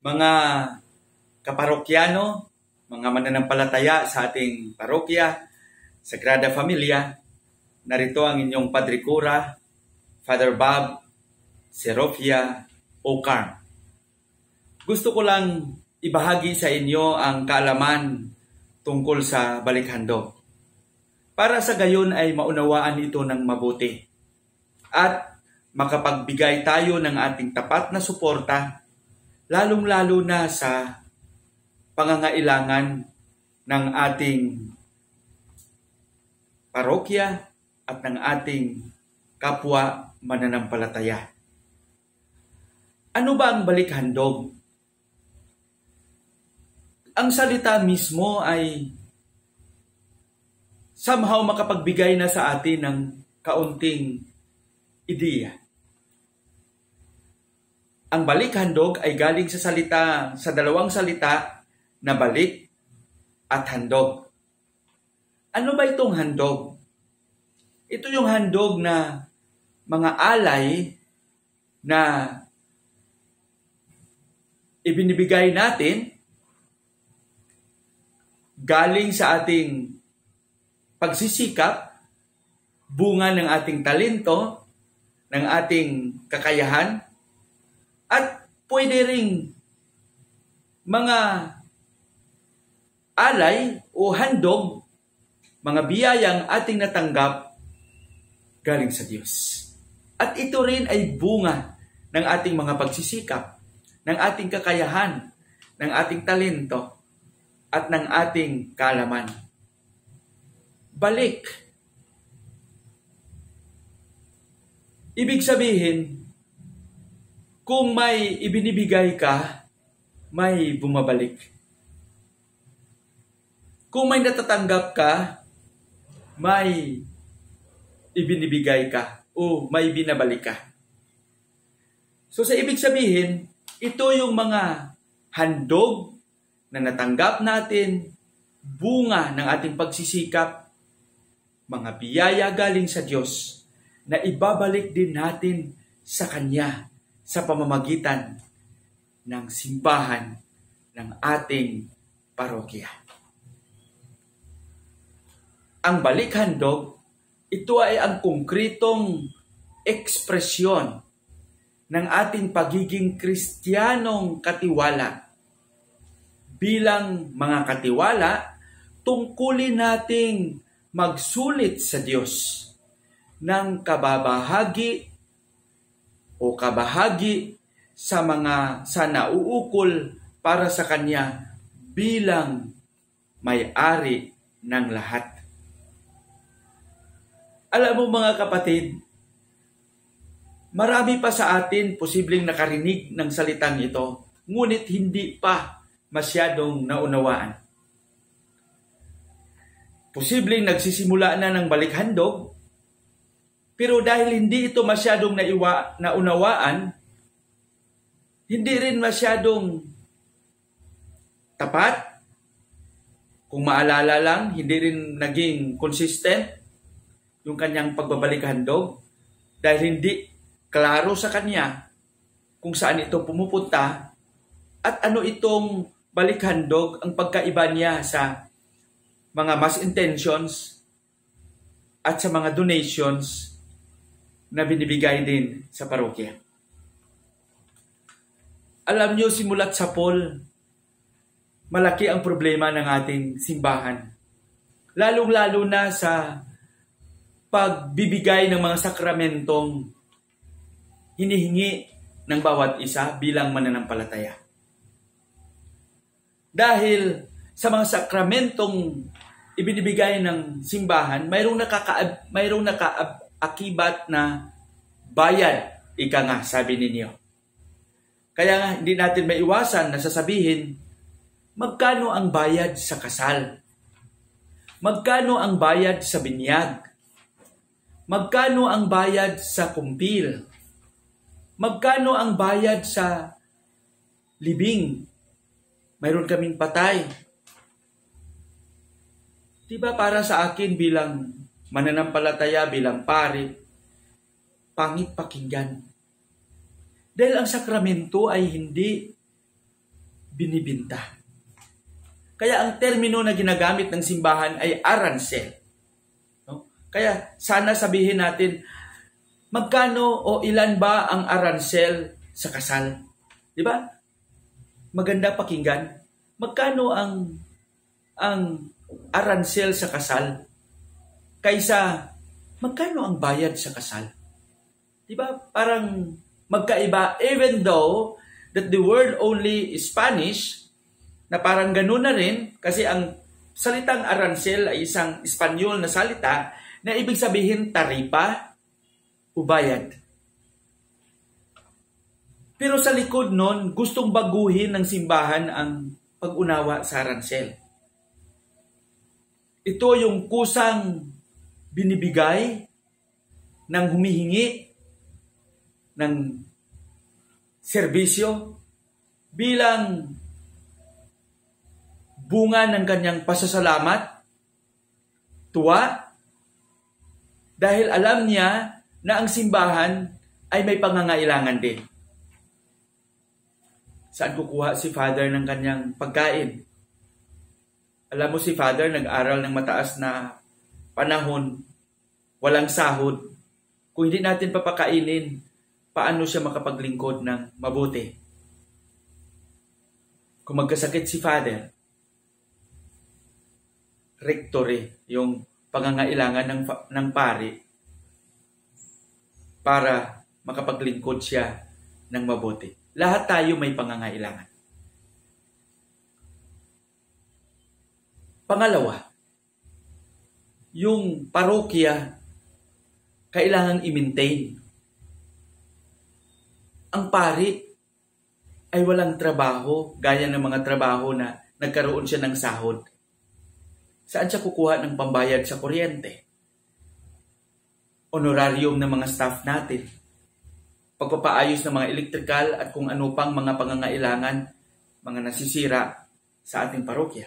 Mga kaparokyano, mga mananampalataya sa ating parokya, Sagrada Familia, narito ang inyong Padre Cura, Father Bob Serofia Ocarm. Gusto ko lang ibahagi sa inyo ang kaalaman tungkol sa balikhandog. Para sa gayon ay maunawaan ito ng mabuti at makapagbigay tayo ng ating tapat na suporta, lalong-lalo na sa pangangailangan ng ating parokya at ng ating kapwa mananampalataya. Ano ba ang balikhandog? Ang salita mismo ay somehow makapagbigay na sa atin ng kaunting ideya. Ang balikhandog ay galing sa dalawang salita na balik at handog. Ano ba itong handog? Ito yung handog na mga alay na ibinibigay natin galing sa ating pagsisikap, bunga ng ating talento, ng ating kakayahan, at pwede ring mga alay o handog, mga biyayang ating natanggap galing sa Diyos. At ito rin ay bunga ng ating mga pagsisikap, ng ating kakayahan, ng ating talento, at ng ating kaalaman. Balik. Ibig sabihin, kung may ibinibigay ka, may bumabalik. Kung may natatanggap ka, may ibinibigay ka o may binabalik ka. So sa ibig sabihin, ito yung mga handog na natanggap natin, bunga ng ating pagsisikap, mga biyaya galing sa Diyos na ibabalik din natin sa Kanya sa pamamagitan ng simbahan ng ating parokya. Ang balikhandog, ito ay ang konkretong ekspresyon ng ating pagiging Kristiyanong katiwala. Bilang mga katiwala, tungkulin nating magsulit sa Diyos ng kababahagi o kabahagi sa nauukol para sa Kanya bilang may-ari ng lahat. Alam mo mga kapatid, marami pa sa atin posibleng nakarinig ng salitang ito, ngunit hindi pa masyadong naunawaan. Posibleng nagsisimula na ng balikhandog, pero dahil hindi ito masyadong naunawaan, hindi rin masyadong tapat. Kung maalala lang, hindi rin naging consistent yung kanyang pagbabalik-handog dahil hindi klaro sa kanya kung saan ito pumupunta at ano itong balikhandog, ang pagkaiba niya sa mga mass intentions at sa mga donations na binibigay din sa parokya. Alam niyo, simulat sa Paul, malaki ang problema ng ating simbahan. Lalong-lalo na sa pagbibigay ng mga sakramentong hinihingi ng bawat isa bilang mananampalataya. Dahil sa mga sakramentong ibinibigay ng simbahan, mayroong nakaakibat na bayad, ika nga, sabi ninyo. Kaya nga, hindi natin maiwasan na sasabihin, magkano ang bayad sa kasal? Magkano ang bayad sa binyag? Magkano ang bayad sa kumpil? Magkano ang bayad sa libing? Mayroon kaming patay. Diba para sa akin bilang mananampalataya, bilang pari, pangit pakinggan. Dahil ang sakramento ay hindi binibinta. Kaya ang termino na ginagamit ng simbahan ay arancel. No? Kaya sana sabihin natin, magkano o ilan ba ang arancel sa kasal? Di ba? Maganda pakinggan. Magkano ang arancel sa kasal kaysa magkano ang bayad sa kasal? Di ba? Parang magkaiba, even though that the word only is Spanish, na parang ganun na rin, kasi ang salitang arancel ay isang Espanyol na salita na ibig sabihin taripa o bayad. Pero sa likod nun, gustong baguhin ng simbahan ang pag-unawa sa arancel. Ito yung kusang binibigay ng humihingi ng serbisyo bilang bunga ng kanyang pasasalamat, tuwa, dahil alam niya na ang simbahan ay may pangangailangan din. Saan kukuha si Father ng kanyang pagkain? Alam mo si Father nag-aral ng mataas na panahon, walang sahod. Kung hindi natin papakainin, paano siya makapaglingkod ng mabuti? Kung magkasakit si Father, rectory, yung pangangailangan ng pari para makapaglingkod siya ng mabuti. Lahat tayo may pangangailangan. Pangalawa, yung parokya kailangang i-maintain. Ang pari ay walang trabaho gaya ng mga trabaho na nagkaroon siya ng sahod. Saan siya kukuha ng pambayad sa kuryente? Honorarium ng mga staff natin. Pagpapaayos ng mga electrical at kung ano pang mga pangangailangan, mga nasisira sa ating parokya.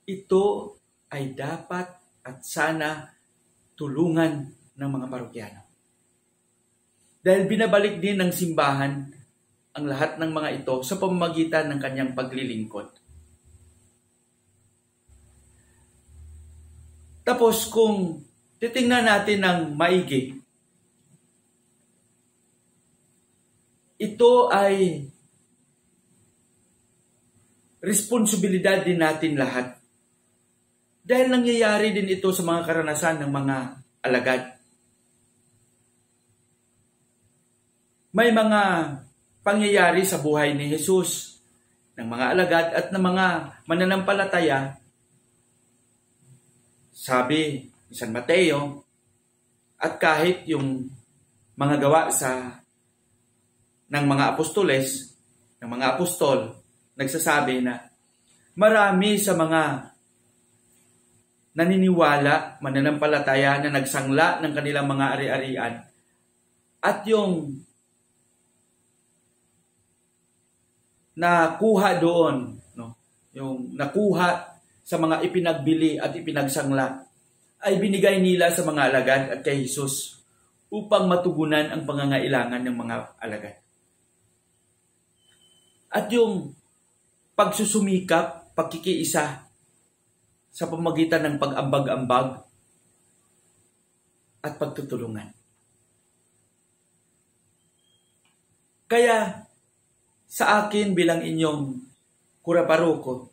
Ito ay dapat at sana tulungan ng mga parokyano. Dahil binabalik din ng simbahan ang lahat ng mga ito sa pamamagitan ng kanyang paglilingkod. Tapos kung titingnan natin ng maigi, ito ay responsibilidad din natin lahat. Dahil nangyayari din ito sa mga karanasan ng mga alagad. May mga pangyayari sa buhay ni Jesus, ng mga alagad at ng mga mananampalataya. Sabi ni San Mateo, at kahit yung mga gawa ng mga apostoles, ng mga apostol, nagsasabi na marami sa mga naniniwala, mananampalataya na nagsangla ng kanilang mga ari-arian at yung nakuha doon, no? Yung nakuha sa mga ipinagbili at ipinagsangla ay binigay nila sa mga alagad at kay Jesus upang matugunan ang pangangailangan ng mga alagad. At yung pagsusumikap, pagkikiisa sa pamagitan ng pag-ambag-ambag at pagtutulungan. Kaya sa akin bilang inyong kuraparoko,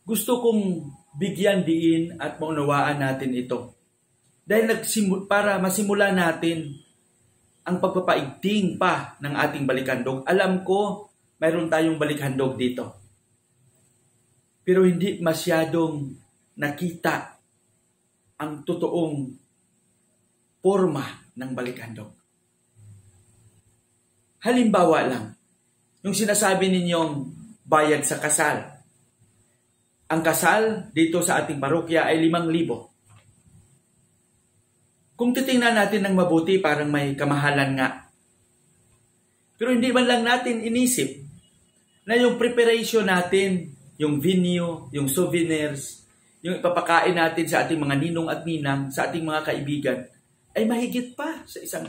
gusto kong bigyan diin at maunawaan natin ito. Dahil para masimula natin ang pagpapaigting pa ng ating balikhandog. Alam ko, mayroon tayong balikhandog dito. Pero hindi masyadong nakita ang totoong forma ng balikhandog. Halimbawa lang, yung sinasabi ninyong bayad sa kasal. Ang kasal dito sa ating parokya ay 5,000. Kung titingnan natin ng mabuti, parang may kamahalan nga. Pero hindi man lang natin inisip na yung preparation natin, yung venue, yung souvenirs, yung ipapakain natin sa ating mga ninong at ninang, sa ating mga kaibigan, ay mahigit pa sa 5,000.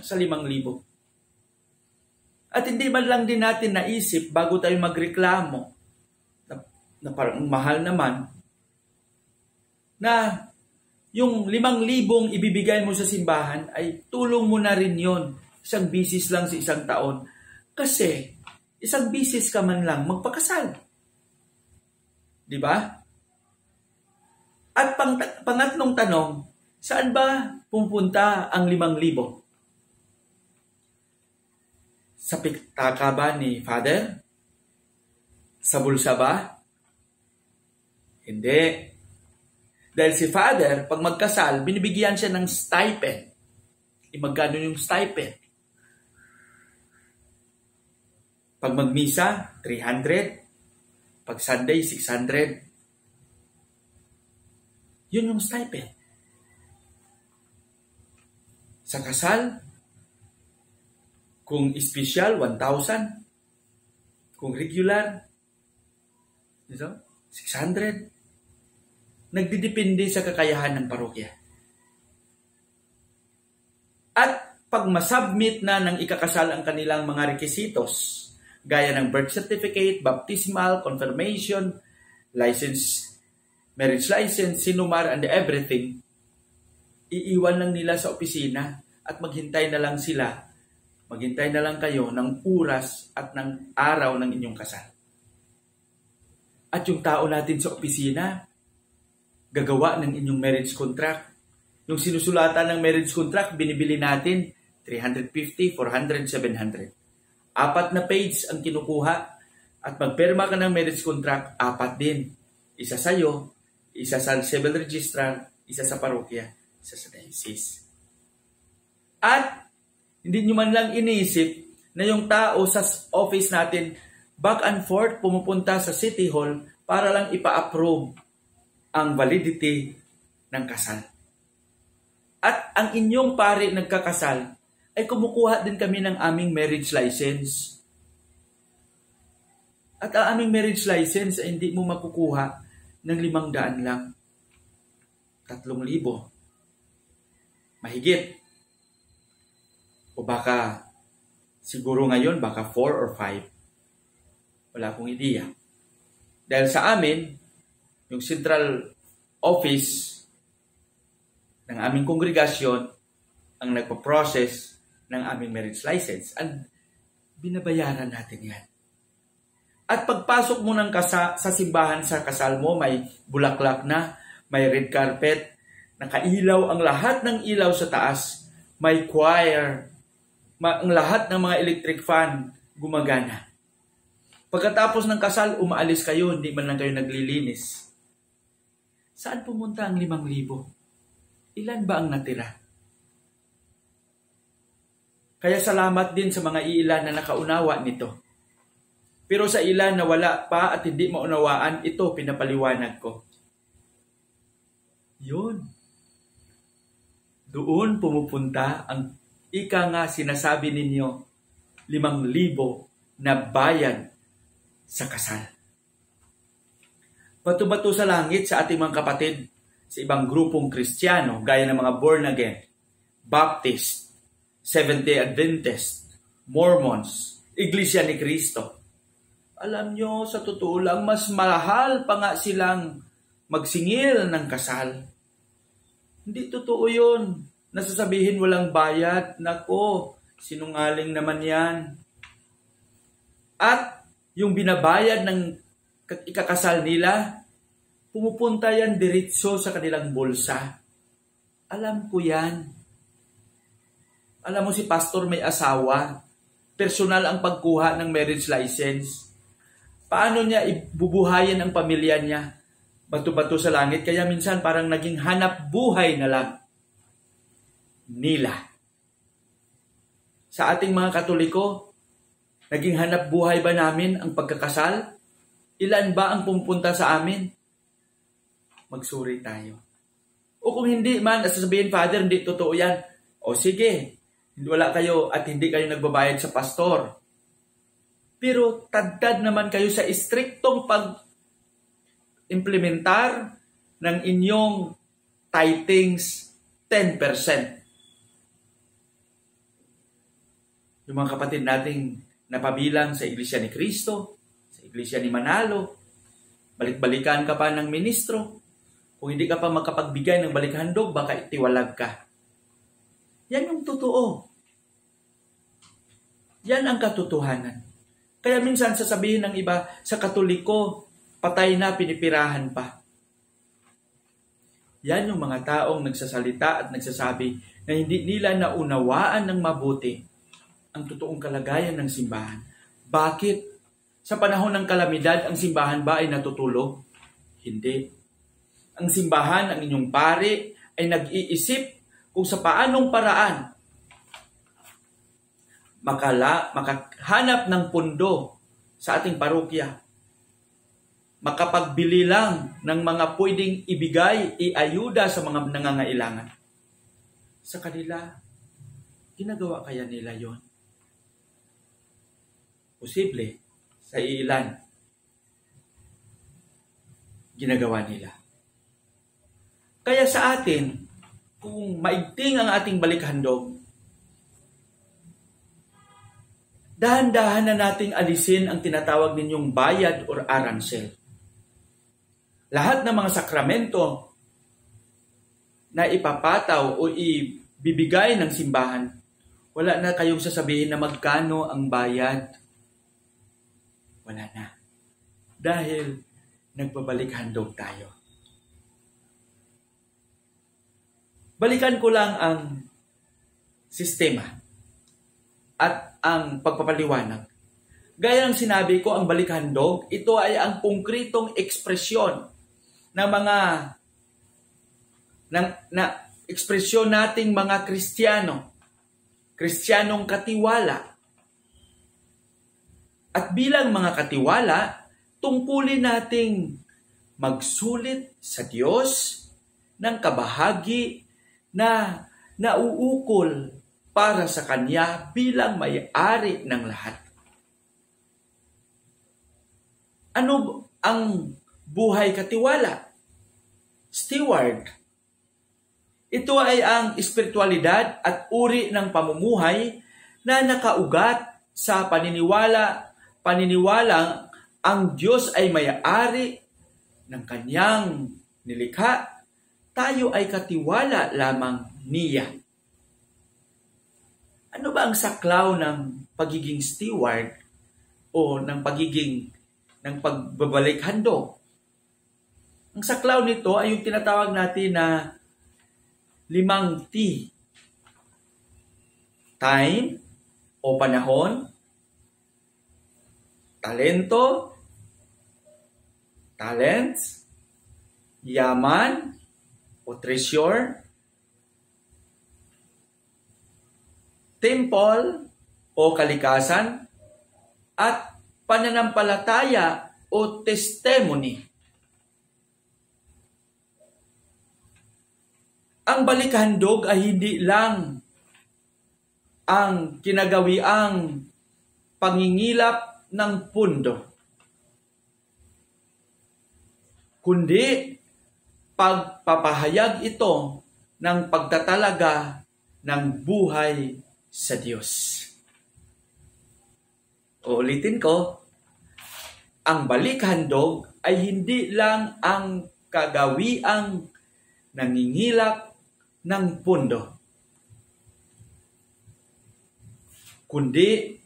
At hindi man lang din natin naisip bago tayo magreklamo na parang mahal naman, na yung 5,000 ibibigay mo sa simbahan ay tulong mo na rin yon. Isang bisis lang sa isang taon. Kasi isang bisis ka man lang magpakasal. Di ba? At pangatlong tanong, saan ba pupunta ang 5,000? Sa piktaka ba ni Father? Sa bulsa ba? Hindi. Dahil si Father, pag magkasal, binibigyan siya ng stipend. Magkano yung stipend? Pag magmisa, 300. Pag Sunday, 600. Yun yung stipend. Sa kasal, kung espesyal, 1,000. Kung regular, 600. Nagdidepende sa kakayahan ng parokya. At pag masubmit na ng ikakasal ang kanilang mga requisitos, gaya ng birth certificate, baptismal, confirmation, license, marriage license, sinumar, and everything, iiwan lang nila sa opisina at maghintay na lang sila, maghintay na lang kayo ng oras at ng araw ng inyong kasal. At yung tao natin sa opisina, gagawa ng inyong marriage contract. Yung sinusulatan ng marriage contract, binibili natin 350, 400, 700. 4 na page ang kinukuha at magperma ka ng marriage contract, 4 din. Isa sa'yo, isa sa civil registrar, isa sa parokya, isa sa diocese. At hindi nyo man lang iniisip na yung tao sa office natin back and forth pumupunta sa City Hall para lang ipa-approve ang validity ng kasal. At ang inyong pari nagkakasal ay kumukuha din kami ng aming marriage license. At ang aming marriage license ay hindi mo makukuha ng 500 lang. 3,000. Mahigit. O baka, siguro ngayon, baka 4 or 5. Wala akong ideya. Dahil sa amin, yung central office ng aming kongregasyon ang nagpa-process ng aming marriage license. At binabayaran natin yan. At pagpasok mo ng sa simbahan sa kasal mo, may bulaklak na, may red carpet, nakailaw ang lahat ng ilaw sa taas, may choir, ang lahat ng mga electric fan gumagana. Pagkatapos ng kasal, umaalis kayo, hindi man lang kayo naglilinis. Saan pumunta ang 5,000? Ilan ba ang natira? Kaya salamat din sa mga ilan na nakaunawa nito. Pero sa ilan na wala pa at hindi maunawaan, ito pinapaliwanag ko. Yun. Doon pumupunta ang ika nga sinasabi ninyo, 5,000 na bayad sa kasal. Bato-bato sa langit sa ating mga kapatid sa ibang grupong Kristiyano, gaya ng mga born again, Baptist, Seventh-day Adventist, Mormons, Iglesia ni Cristo. Alam nyo, sa totoo lang, mas mahal pa nga silang magsingil ng kasal. Hindi totoo yun. Nasasabihin walang bayad. Nako, sinungaling naman yan. At yung binabayad ng ikakasal nila, pumupunta yan diretso sa kanilang bulsa. Alam ko yan. Alam mo si pastor may asawa. Personal ang pagkuha ng marriage license. Paano niya ibubuhayin ang pamilya niya? Bato-bato sa langit. Kaya minsan parang naging hanap buhay na lang nila. Sa ating mga Katoliko, naging hanap buhay ba namin ang pagkakasal? Ilan ba ang pumunta sa amin? Magsuri tayo. O kung hindi man, sasabihin, Father, hindi totoo yan. O sige, wala kayo at hindi kayo nagbabayad sa pastor. Pero tagdad naman kayo sa istriktong pag-implementar ng inyong tithings 10%. Yung mga kapatid nating napabilang sa Iglesia ni Cristo, sa Iglesia ni Manalo, balik-balikan ka pa ng ministro. Kung hindi ka pa makapagbigay ng balikhandog, baka itiwalag ka. Yan yung totoo. Yan ang katotohanan. Kaya minsan sasabihin ng iba, sa Katoliko, patay na, pinipirahan pa. Yan yung mga taong nagsasalita at nagsasabi na hindi nila naunawaan ng mabuti ang totoong kalagayan ng simbahan. Bakit? Sa panahon ng kalamidad, ang simbahan ba ay natutulog? Hindi. Ang simbahan, ang inyong pari, ay nag-iisip kung sa paanong paraan makahanap ng pundo sa ating parokya. Makapagbili lang ng mga pwedeng ibigay, iayuda sa mga nangangailangan. Sa kanila, ginagawa kaya nila yon? Posible, sa ilan, ginagawa nila. Kaya sa atin, kung maigting ang ating balikhandog, dahan-dahan na nating alisin ang tinatawag ninyong bayad or aransel. Lahat ng mga sakramento na ipapataw o ibibigay ng simbahan, wala na kayong sasabihin na magkano ang bayad. Wala na. Dahil nagbabalik-handog tayo. Balikan ko lang ang sistema at ang pagpapaliwanag. Gaya ng sinabi ko, ang balikhandog, ito ay ang konkretong ekspresyon ng mga ekspresyon nating mga Kristiyanong katiwala. At bilang mga katiwala, tungkulin nating magsulit sa Diyos ng kabahagi na nauukol para sa Kanya bilang may-ari ng lahat. Ano ang buhay katiwala? Steward. Ito ay ang espiritualidad at uri ng pamumuhay na nakaugat sa paniniwalang ang Diyos ay may-ari ng Kanyang nilikha. Tayo ay katiwala lamang niya. Ano ba ang saklaw ng pagiging steward o ng pagbabalik-handog? Ang saklaw nito ay yung tinatawag natin na 5 T. Time o panahon, talento, talents, yaman o treasure, temple o kalikasan, at pananampalataya o testimony. Ang balikhandog ay hindi lang ang kinagawiang pangingilap ng pundo, kundi pagpapahayag ito ng pagtatalaga ng buhay sa Diyos. Uulitin ko, ang balikhandog ay hindi lang ang kagawiang nangingilap ng pundo, kundi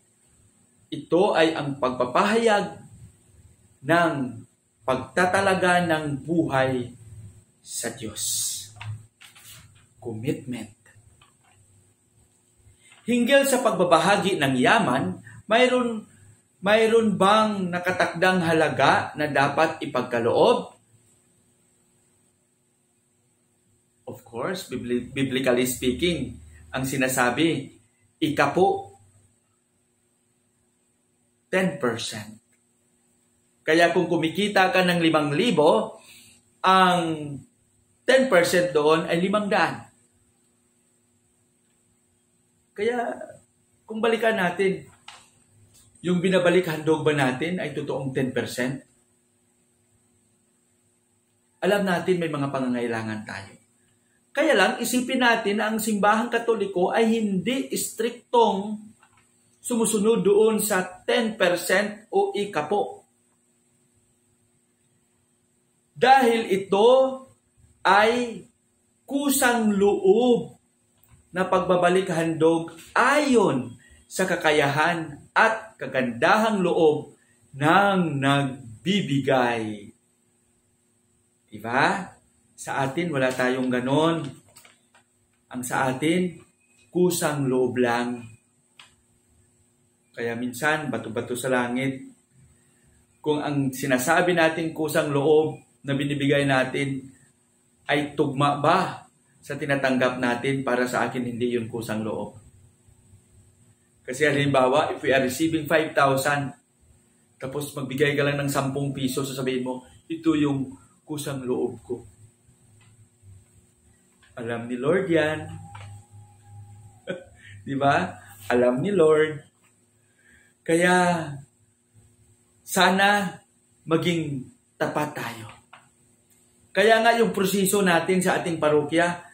ito ay ang pagpapahayag ng pagtatalaga ng buhay sa Diyos. Commitment. Hinggil sa pagbabahagi ng yaman, mayroon bang nakatakdang halaga na dapat ipagkaloob? Of course, biblically speaking, ang sinasabi, ikapo 10%. Kaya kung kumikita ka ng 5,000, ang 10% doon ay 500. Kaya kung balikan natin, yung binabalik-handog ba natin ay totoong 10%? Alam natin may mga pangangailangan tayo. Kaya lang, isipin natin na ang simbahang Katoliko ay hindi istriktong sumusunod doon sa 10% o ikapo. Dahil ito ay kusang loob na pagbabalik handog ayon sa kakayahan at kagandahang loob ng nagbibigay. Diba? Sa atin, wala tayong ganon. Ang sa atin, kusang loob lang. Kaya minsan, bato-bato sa langit. Kung ang sinasabi natin kusang loob na binibigay natin ay tugma ba sa tinatanggap natin, para sa akin hindi yun kusang loob. Kasi halimbawa, if we are receiving 5,000, tapos magbigay ka lang ng 10 piso, sasabihin mo, ito yung kusang loob ko. Alam ni Lord yan. Di ba? Alam ni Lord. Kaya, sana maging tapat tayo. Kaya nga yung proseso natin sa ating parokya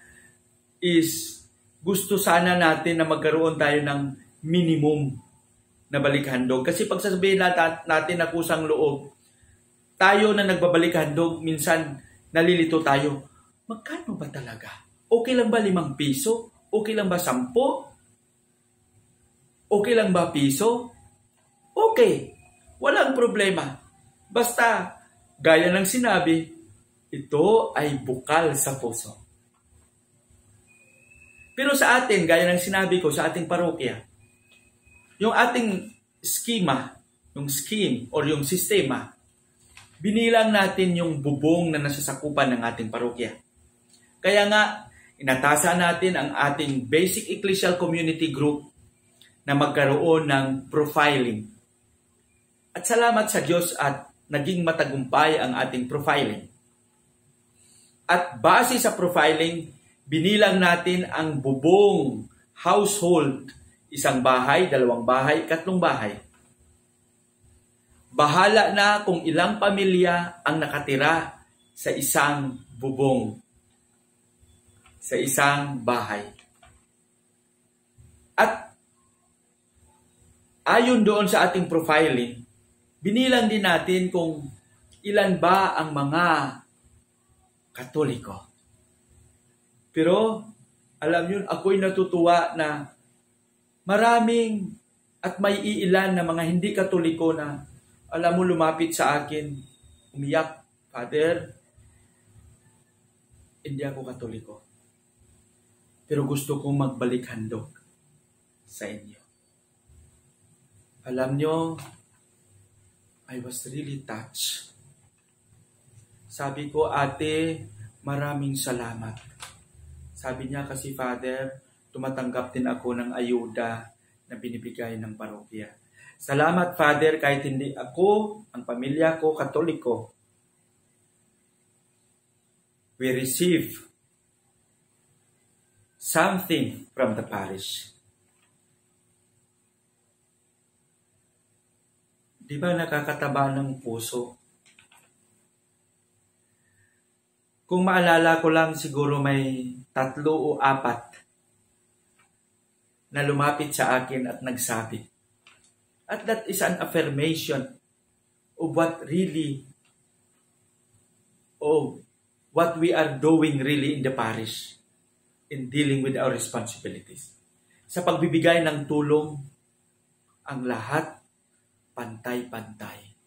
is gusto sana natin na magkaroon tayo ng minimum na balik-handog. Kasi pag sasabihin natin na kusang loob, tayo na nagbabalik handog, minsan nalilito tayo. Magkano ba talaga? Okay lang ba 5 piso? Okay lang ba 10? Okay lang ba piso? Okay. Walang problema. Basta, gaya ng sinabi, ito ay bukal sa puso. Pero sa atin, gaya ng sinabi ko sa ating parokya, yung ating scheme or yung sistema, binilang natin yung bubong na nasasakupan ng ating parokya. Kaya nga, inatasan natin ang ating basic ecclesial community group na magkaroon ng profiling. At salamat sa Diyos at naging matagumpay ang ating profiling. At base sa profiling, binilang natin ang bubong household, 1 bahay, 2 bahay, 3 bahay. Bahala na kung ilang pamilya ang nakatira sa isang bubong, sa isang bahay. At ayon doon sa ating profiling, binilang din natin kung ilan ba ang mga Katoliko. Pero, alam yun, ako'y natutuwa na maraming at may iilan na mga hindi Katoliko na, alam mo, lumapit sa akin, umiyak, Father, hindi ako Katoliko. Pero gusto kong magbalik handog sa inyo. Alam nyo, I was really touched. Sabi ko, ate, maraming salamat. Sabi niya kasi, Father, tumatanggap din ako ng ayuda na binibigay ng parokya. Salamat, Father, kahit hindi ako, ang pamilya ko, Katoliko. We receive something from the parish. Di ba nakakataba ng puso? Kung maalala ko lang, siguro may 3 o 4 na lumapit sa akin at nagsabi. At that is an affirmation of what we are doing really in the parish in dealing with our responsibilities. Sa pagbibigay ng tulong, ang lahat pantay-pantay.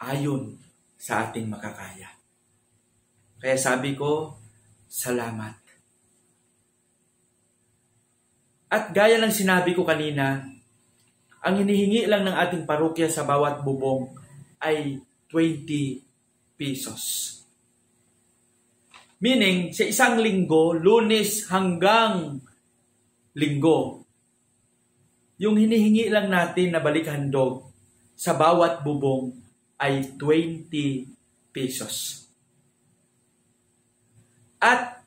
Ayon sa ating makakaya. Kaya sabi ko, salamat. At gaya ng sinabi ko kanina, ang hinihingi lang ng ating parokya sa bawat bubong ay 20 pesos. Meaning, sa isang linggo, Lunes hanggang Linggo, yung hinihingi lang natin na balik-handog sa bawat bubong ay 20 pesos. At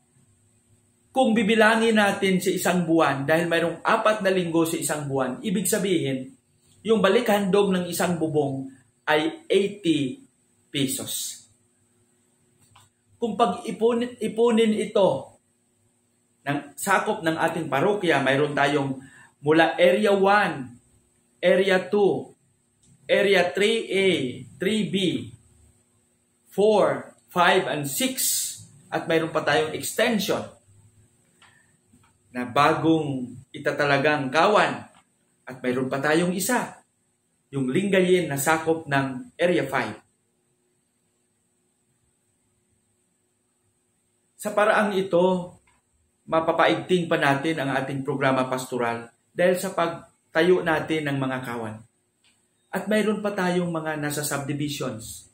kung bibilangin natin sa isang buwan, dahil mayroong 4 na linggo sa isang buwan, ibig sabihin, yung balik-handog ng isang bubong ay 80 pesos. Kung pag-ipunin ito sakop ng ating parokya, mayroon tayong mula Area 1, Area 2, Area 3A, 3B, 4, 5, and 6. At mayroon pa tayong extension na bagong itatalagang Kawan. At mayroon pa tayong isa, yung Lingayen na sakop ng Area 5. Sa paraang ito, mapapaigting pa natin ang ating programa pastoral dahil sa pagtayo natin ng mga kawan. At mayroon pa tayong mga nasa subdivisions.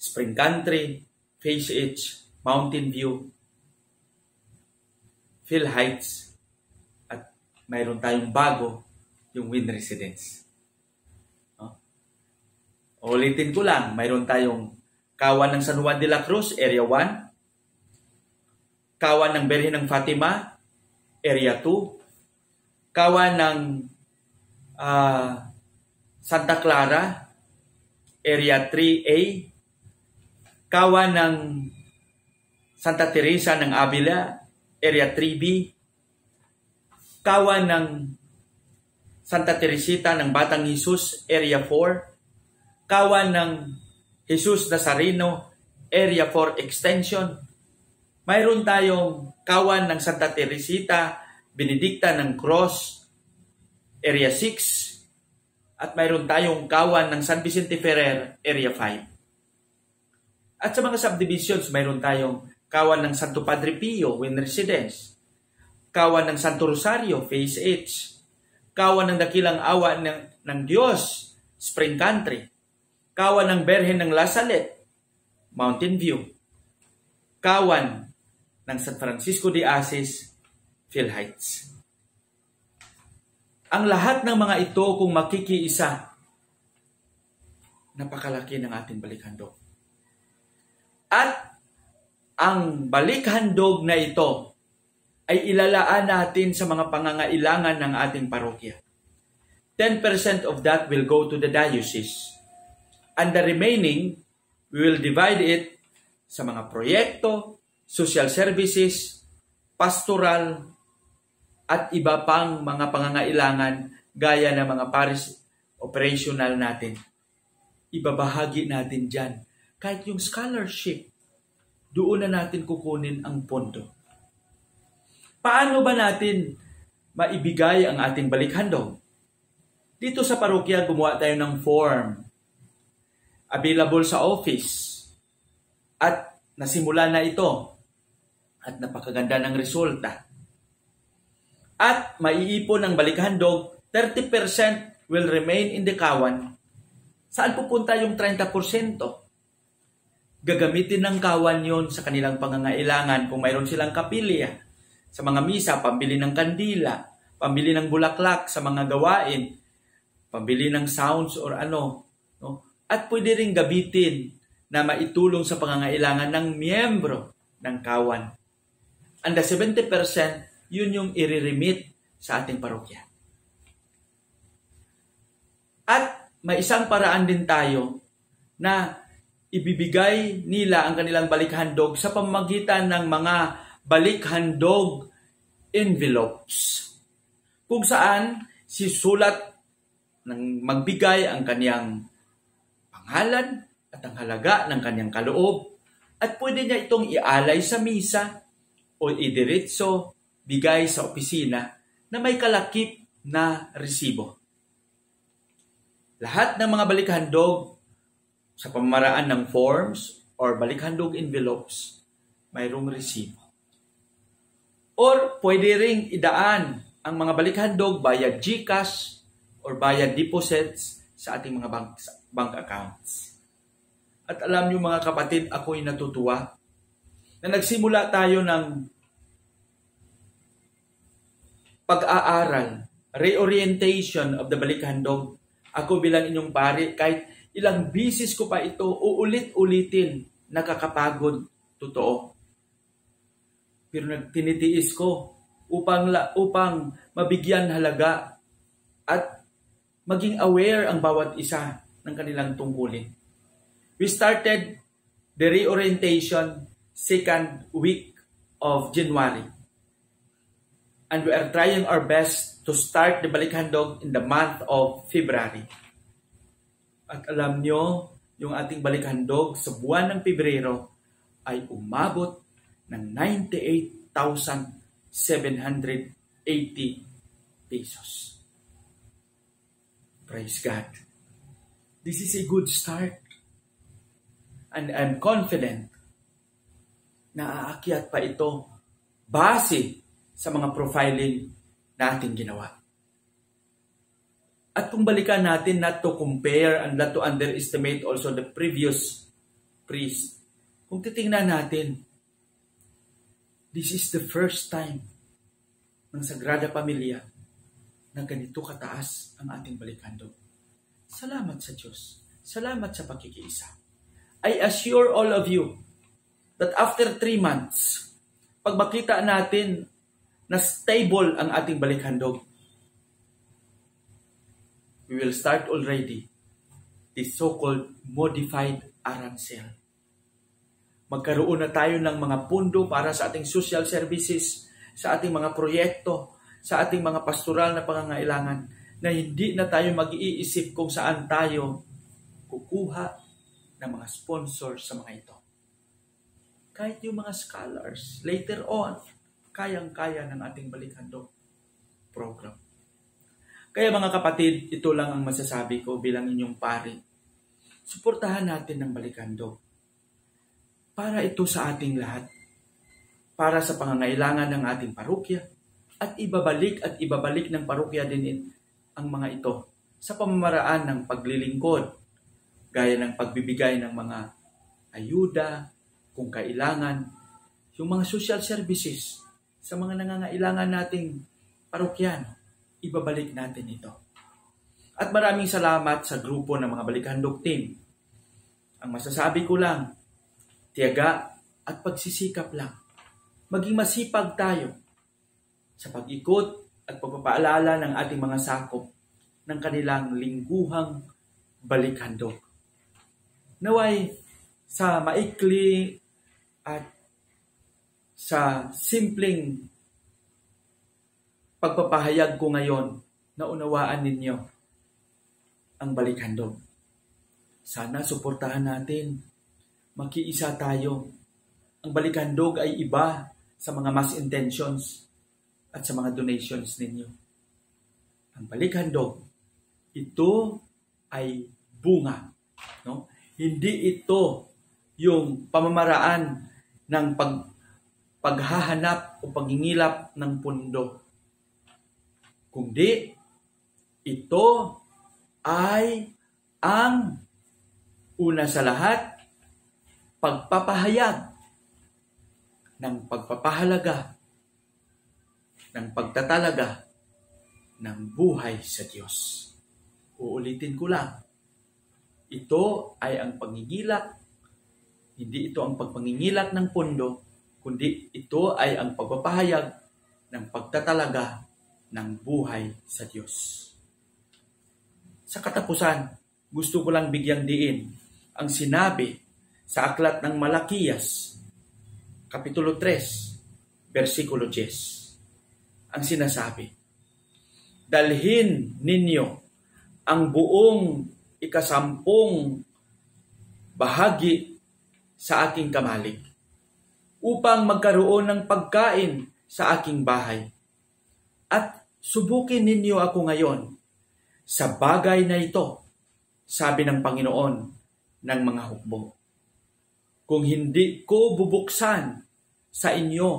Spring Country, Phase H, Mountain View, Phil Heights, at mayroon tayong bago, yung Wind Residence. Ulitin ko lang, mayroon tayong Kawan ng San Juan de la Cruz, Area 1, Kawan ng Birhen ng Fatima, Area 2, Kawan ng Santa Clara, Area 3A, Kawan ng Santa Teresa ng Avila, Area 3B, Kawan ng Santa Teresita ng Batang Jesus, Area 4, Kawan ng Jesus Nazareno, Area 4 Extension. Mayroon tayong Kawan ng Santa Teresita, Benedicta ng Cross, Area 6. At mayroon tayong Kawan ng San Vicente Ferrer, Area 5. At sa mga subdivisions, mayroon tayong Kawan ng Santo Padre Pio, Wind Residence, Kawan ng Santo Rosario, Phase H, Kawan ng Dakilang Awa ng Diyos, Spring Country, Kawan ng Birhen ng La Salette, Mountain View, Kawan ng San Francisco de Assis, Phil Heights. Ang lahat ng mga ito kung makikiisa, napakalaki ng ating balikhandog. At ang balikhandog na ito ay ilalaan natin sa mga pangangailangan ng ating parokya. 10% of that will go to the diocese. And the remaining, we will divide it sa mga proyekto, social services, pastoral, at iba pang mga pangangailangan gaya ng mga parish operational natin. Ibabahagi natin dyan. Kahit yung scholarship, doon na natin kukunin ang pondo. Paano ba natin maibigay ang ating balikhandog? Dito sa parokya, gumawa tayo ng form. Available sa office. At nasimula na ito. At napakaganda ng resulta. At maiipon ng balikhandog, 30% will remain in the Kawan. Saan pupunta yung 30%? Gagamitin ng Kawan yon sa kanilang pangangailangan kung mayroon silang kapilya. Sa mga misa, pambili ng kandila, pambili ng bulaklak sa mga gawain, pambili ng sounds or ano. No? At pwede rin gabitin na maitulong sa pangangailangan ng miyembro ng Kawan. And the 70%, yun yung i-remit sa ating parokya. At may isang paraan din tayo na ibibigay nila ang kanilang balikhandog sa pamamagitan ng mga balikhandog envelopes. Kung saan sisulat ng magbigay ang kaniyang pangalan at ang halaga ng kanyang kaloob at pwede niya itong ialay sa misa o idiretso bigay sa opisina na may kalakip na resibo. Lahat ng mga balikhandog sa pamamaraan ng forms or balikhandog envelopes, mayroong resibo. Or pwede ring idaan ang mga balikhandog via GCash or via deposits sa ating mga bank accounts. At alam niyo mga kapatid, ako'y natutuwa na nagsimula tayo ng pag-aaral, reorientation of the balikhandog. Ako bilang inyong pari, kahit ilang bisis ko pa ito uulit-ulitin, nakakapagod, totoo. Pero tinitiis ko upang mabigyan halaga at maging aware ang bawat isa ng kanilang tungkulin. We started the reorientation second week of January. And we are trying our best to start the Balikhandog in the month of February. At alam nyo, yung ating Balikhandog sa buwan ng Pebrero ay umabot ng 98,780 pesos. Praise God. This is a good start. And I'm confident na aakyat pa ito base sa mga profiling na ating ginawa. At kung balikan natin, not to compare and not to underestimate also the previous priest, kung titingnan natin, this is the first time ng Sagrada Familia na ganito kataas ang ating Balikhandog. Salamat sa Diyos. Salamat sa pakikiisa. I assure all of you that after 3 months, pag makita natin na stable ang ating Balikhandog, we will start already the so-called modified arancel. Magkaroon na tayo ng mga pundo para sa ating social services, sa ating mga proyekto, sa ating mga pastoral na pangangailangan, na hindi na tayo mag-iisip kung saan tayo kukuha ng mga sponsors sa mga ito. Kahit yung mga scholars, later on, kayang-kaya ng ating Balikhandog program. Kaya mga kapatid, ito lang ang masasabi ko bilang inyong pari. Suportahan natin ng Balikhandog. Para ito sa ating lahat. Para sa pangangailangan ng ating parokya. At ibabalik ng parokya din ang mga ito sa pamamaraan ng paglilingkod. Gaya ng pagbibigay ng mga ayuda, kung kailangan, yung mga social services sa mga nangangailangan nating parokyano, ibabalik natin ito. At maraming salamat sa grupo ng mga Balikhandog team. Ang masasabi ko lang, tiyaga at pagsisikap lang. Maging masipag tayo sa pag-ikot at pagpapaalala ng ating mga sakop ng kanilang lingguhang Balikhandog. Naway sa maikli at sa simpleng pagpapahayag ko ngayon, na unawaan ninyo ang Balikhandog. Sana suportahan natin. Makiisa tayo. Ang Balikhandog ay iba sa mga mass intentions at sa mga donations ninyo. Ang Balikhandog, ito ay bunga. No? Hindi ito yung pamamaraan ng paghahanap o pagngingilap ng pundo. Kundi, ito ay ang una sa lahat, pagpapahayag ng pagpapahalaga, ng pagtatalaga ng buhay sa Diyos. Uulitin ko lang, ito ay ang pangingilak, hindi ito ang pagpangingilak ng pundo, kundi ito ay ang pagpapahayag ng pagtatalaga ng buhay sa Diyos. Sa katapusan, gusto ko lang bigyang diin ang sinabi sa aklat ng Malakiyas, Kapitulo 3, versikulo 10. Ang sinasabi, dalhin ninyo ang buong ikasampung bahagi sa aking kamalig upang magkaroon ng pagkain sa aking bahay. At subukin ninyo ako ngayon sa bagay na ito, sabi ng Panginoon ng mga hukbo. Kung hindi ko bubuksan sa inyo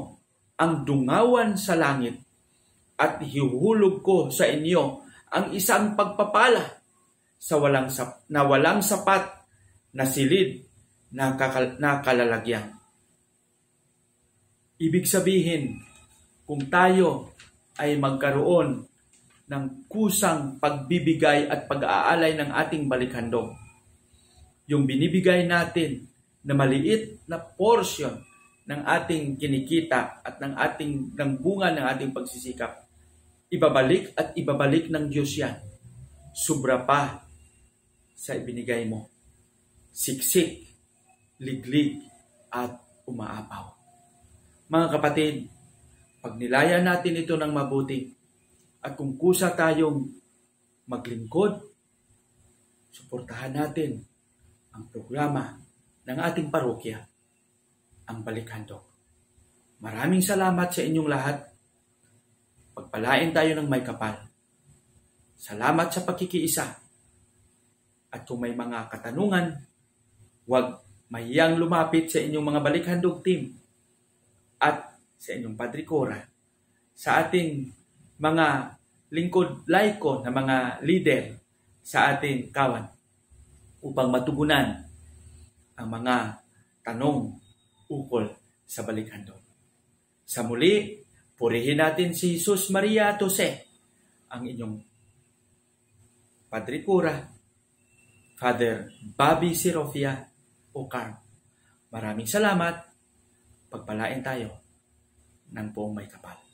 ang dungawan sa langit at hihuhulog ko sa inyo ang isang pagpapala na walang sapat na silid na kalalagyan. Ibig sabihin, kung tayo ay magkaroon ng kusang pagbibigay at pag-aalay ng ating Balikhandog, yung binibigay natin na maliit na portion ng ating kinikita at ng bunga ng ating pagsisikap, ibabalik at ibabalik ng Diyos yan. Sobra pa sa ibinigay mo. Siksik, liglig, at umaapaw. Mga kapatid, pagnilayan natin ito ng mabuti at kung kusa tayong maglingkod, suportahan natin ang programa ng ating parokya, ang Balikhandok. Maraming salamat sa inyong lahat. Pagpalain tayo ng may kapal. Salamat sa pagkikiisa. At kung may mga katanungan, huwag mahiyang lumapit sa inyong mga Balikhandok team at sa inyong Padre Cora, sa ating mga lingkod laiko na mga leader sa ating kawan upang matugunan ang mga tanong ukol sa Balikhandok. Sa muli, purihin natin si Jesus Maria Jose, ang inyong Padre Cora, Father Bobby Serofia Ocar. Maraming salamat. Pagpalain tayo ng buong may kapal.